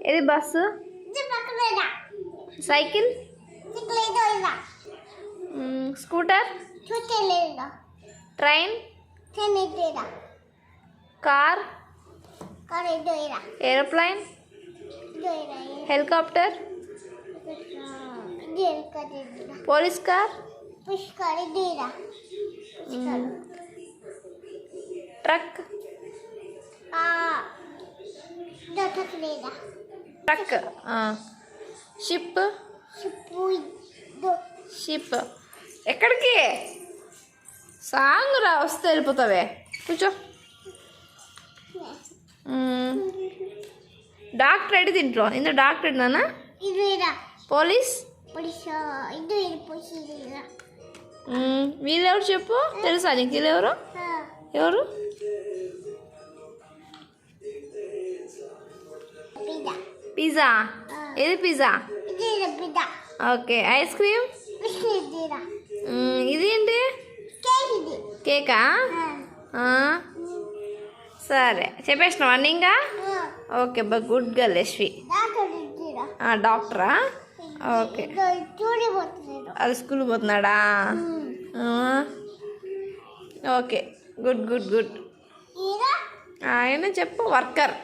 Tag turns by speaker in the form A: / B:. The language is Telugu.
A: ఏది bus? Cycle, scooter, train, car, aeroplane, helicopter, police car, truck, truck, ship, ship. ఎక్కడికి? సాంగ్ రా, వస్తే వెళ్ళిపోతావే. కూర్చో. డాక్టర్ ఎడి తింట్లో ఇంత డాక్టర్ ఎడినా? పోలీస్, వీళ్ళెవరు చెప్పు, తెలుసా నీకు? వీళ్ళెవరు? ఎవరు? పిజ్జా. ఏది పిజ్జా? ఓకే. ఐస్ క్రీమ్, ఇదేంటి? కేకా? సరే, చెప్పేసినావా అన్నీ ఇంకా? ఓకే బా, గుడ్ గర్ల్ యశ్వి. డాక్టరా? ఓకే. అది స్కూల్ పోతున్నాడా? Okay, good good good. ఆయన చెప్పు. వర్కర్.